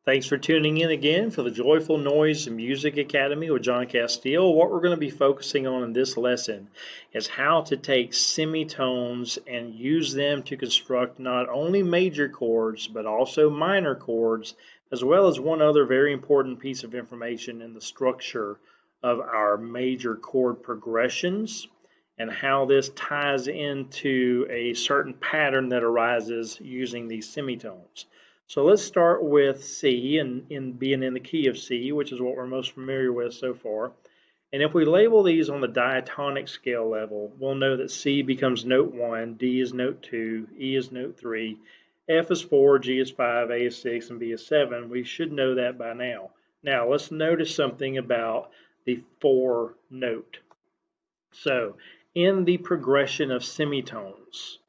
Thanks for tuning in again for the Joyful Noise Music Academy with John Castile. What we're going to be focusing on in this lesson is how to take semitones and use them to construct not only major chords but also minor chords, as well as one other very important piece of information in the structure of our major chord progressions and how this ties into a certain pattern that arises using these semitones. So let's start with C and in being in the key of C, which is what we're most familiar with so far. And if we label these on the diatonic scale level, we'll know that C becomes note 1, D is note 2, E is note 3, F is 4, G is 5, A is 6, and B is 7. We should know that by now. Now let's notice something about the 4 note. So in the progression of semitones,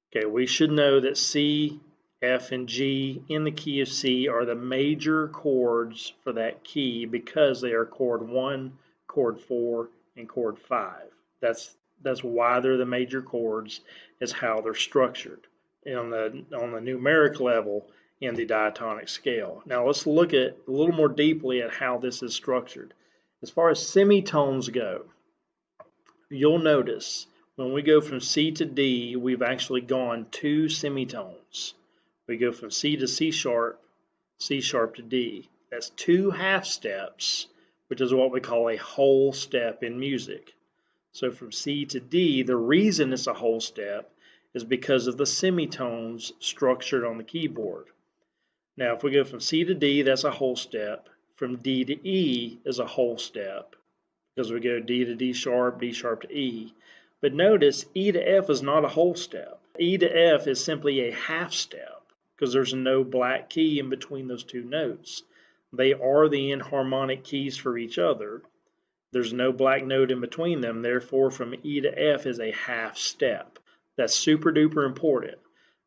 okay, we should know that C, F, and G in the key of C are the major chords for that key because they are chord 1, chord 4, and chord 5. That's why they're the major chords, is how they're structured on the numeric level in the diatonic scale. Now let's look at a little more deeply at how this is structured. As far as semitones go, you'll notice when we go from C to D, we've actually gone 2 semitones. We go from C to C sharp to D. That's 2 half steps, which is what we call a whole step in music. So from C to D, the reason it's a whole step is because of the semitones structured on the keyboard. Now, if we go from C to D, that's a whole step. From D to E is a whole step, because we go D to D sharp to E. But notice E to F is not a whole step. E to F is simply a half step because there's no black key in between those 2 notes. They are the enharmonic keys for each other. There's no black note in between them. Therefore, from E to F is a half step. That's super duper important.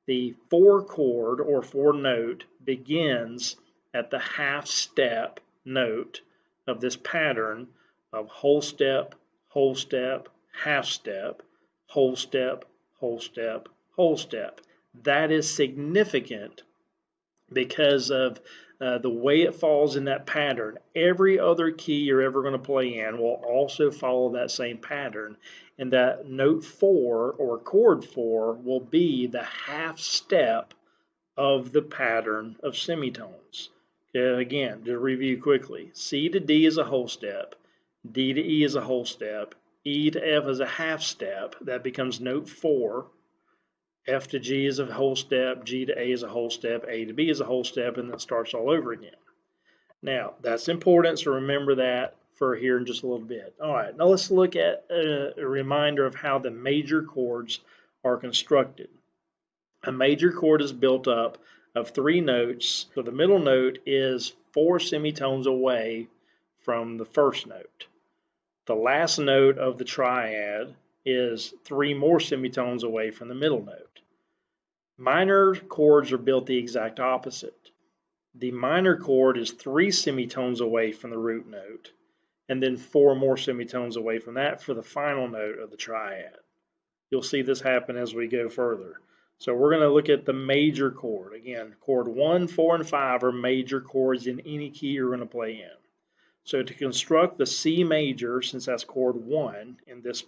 The 4 chord or 4 note begins at the half step note of this pattern of whole step, half step, whole step, whole step, whole step. That is significant because of the way it falls in that pattern. Every other key you're ever going to play in will also follow that same pattern, and that note 4 or chord 4 will be the half step of the pattern of semitones. Okay, again, to review quickly, C to D is a whole step, D to E is a whole step, E to F is a half step, that becomes note 4, F to G is a whole step, G to A is a whole step, A to B is a whole step, and then it starts all over again. Now, that's important, so remember that for here in just a little bit. All right, now let's look at a reminder of how the major chords are constructed. A major chord is built up of 3 notes, so the middle note is 4 semitones away from the first note. The last note of the triad is 3 more semitones away from the middle note. Minor chords are built the exact opposite. The minor chord is 3 semitones away from the root note, and then 4 more semitones away from that for the final note of the triad. You'll see this happen as we go further. So we're going to look at the major chord. Again, chord 1, 4, and 5 are major chords in any key you're going to play in. So to construct the C major, since that's chord 1 in this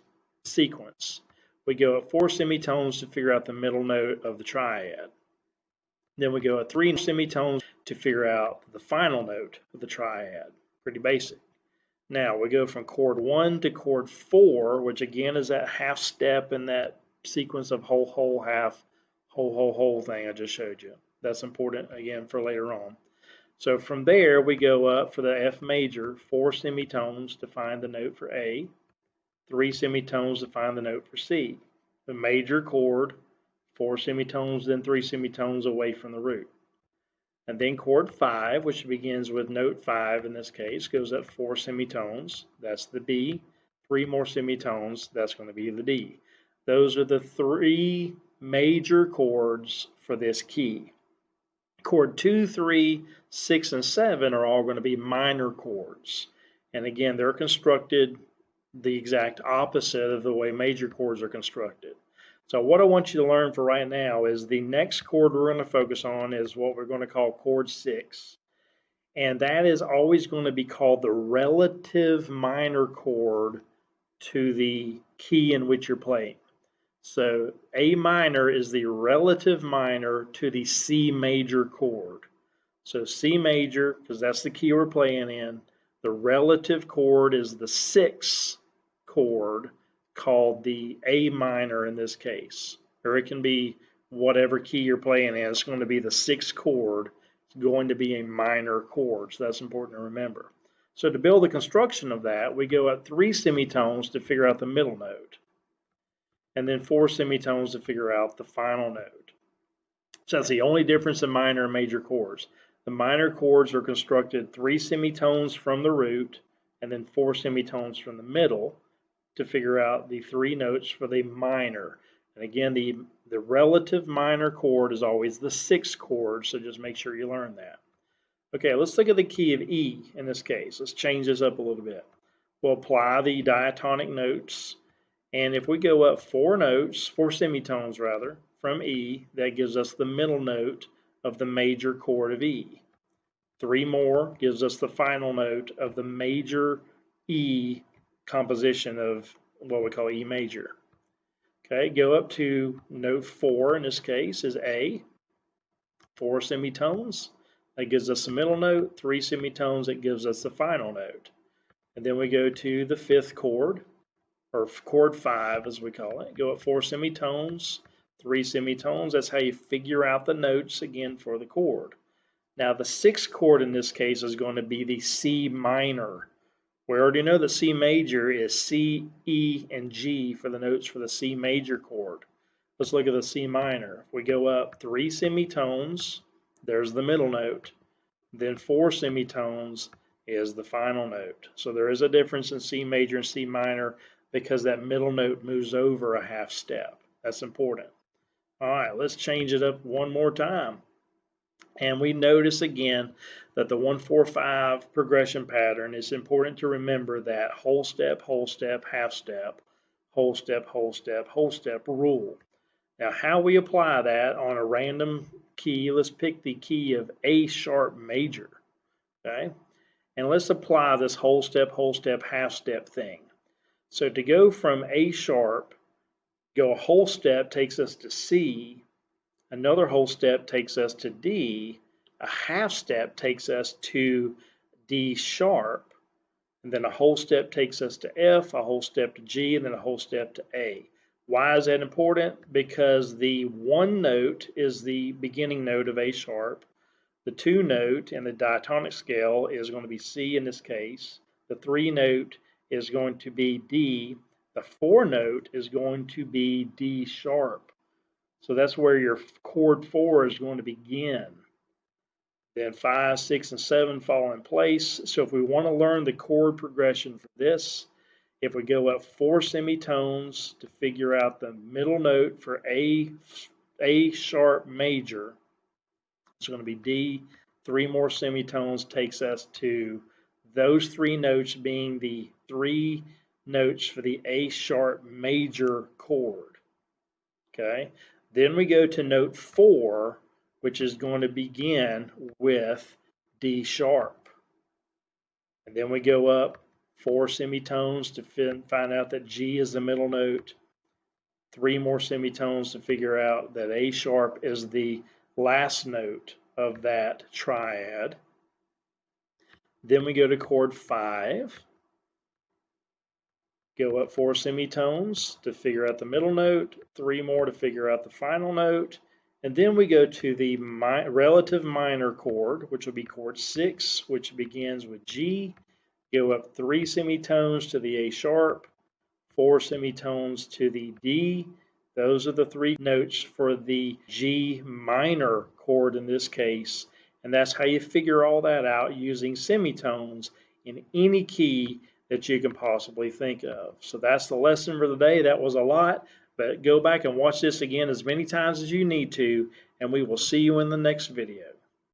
sequence, we go at 4 semitones to figure out the middle note of the triad. Then we go at 3 semitones to figure out the final note of the triad. Pretty basic. Now we go from chord 1 to chord 4, which again is that half step in that sequence of whole, whole, half, whole thing I just showed you. That's important again for later on. So from there, we go up for the F major, 4 semitones to find the note for A, 3 semitones to find the note for C. The major chord, 4 semitones, then 3 semitones away from the root. And then chord 5, which begins with note 5 in this case, goes up 4 semitones. That's the B. 3 more semitones, that's going to be the D. Those are the 3 major chords for this key. Chord 2, 3, 6, and 7 are all going to be minor chords. And again, they're constructed the exact opposite of the way major chords are constructed. So what I want you to learn for right now is the next chord we're going to focus on is what we're going to call chord 6. And that is always going to be called the relative minor chord to the key in which you're playing. So A minor is the relative minor to the C major chord. So C major, because that's the key we're playing in, the relative chord is the sixth chord, called the A minor in this case. Or it can be whatever key you're playing in. It's going to be the sixth chord. It's going to be a minor chord. So that's important to remember. So to build the construction of that, we go up 3 semitones to figure out the middle note, and then 4 semitones to figure out the final note. So that's the only difference in minor and major chords. The minor chords are constructed 3 semitones from the root and then 4 semitones from the middle to figure out the 3 notes for the minor. And again, the relative minor chord is always the 6th chord, so just make sure you learn that. Okay, let's look at the key of E in this case. Let's change this up a little bit. We'll apply the diatonic notes, and if we go up 4 notes, 4 semitones rather, from E, that gives us the middle note of the major chord of E. 3 more gives us the final note of the major E composition of what we call E major. Okay, go up to note 4 in this case is A. 4 semitones, that gives us the middle note. 3 semitones, that gives us the final note. And then we go to the 5th chord, or chord 5 as we call it. Go up 4 semitones, 3 semitones. That's how you figure out the notes again for the chord. Now the 6th chord in this case is going to be the C minor. We already know that C major is C, E, and G for the notes for the C major chord. Let's look at the C minor. If we go up 3 semitones, there's the middle note. Then 4 semitones is the final note. So there is a difference in C major and C minor because that middle note moves over a half step. That's important. All right, let's change it up one more time. And we notice again that the 1-4-5 progression pattern, it's important to remember that whole step, half step, whole step, whole step, whole step rule. Now how we apply that on a random key, let's pick the key of A sharp major, okay? And let's apply this whole step, half step thing. So to go from A sharp, go a whole step takes us to C, another whole step takes us to D, a half step takes us to D sharp, and then a whole step takes us to F, a whole step to G, and then a whole step to A. Why is that important? Because the 1 note is the beginning note of A sharp, the 2 note in the diatonic scale is going to be C in this case, the 3 note is going to be D, the 4 note is going to be D sharp. So that's where your chord 4 is going to begin. Then 5, 6, and 7 fall in place. So if we want to learn the chord progression for this, if we go up 4 semitones to figure out the middle note for A sharp major, it's going to be D. 3 more semitones takes us to those 3 notes being the 3 notes for the A sharp major chord. Okay. Then we go to note 4, which is going to begin with D sharp. And then we go up 4 semitones to find out that G is the middle note. 3 more semitones to figure out that A sharp is the last note of that triad. Then we go to chord 5. Go up 4 semitones to figure out the middle note, 3 more to figure out the final note, and then we go to the relative minor chord, which will be chord 6, which begins with G. Go up 3 semitones to the A sharp, 4 semitones to the D. Those are the 3 notes for the G minor chord in this case, and that's how you figure all that out using semitones in any key that you can possibly think of. So that's the lesson for the day. That was a lot, but go back and watch this again as many times as you need to, and we will see you in the next video.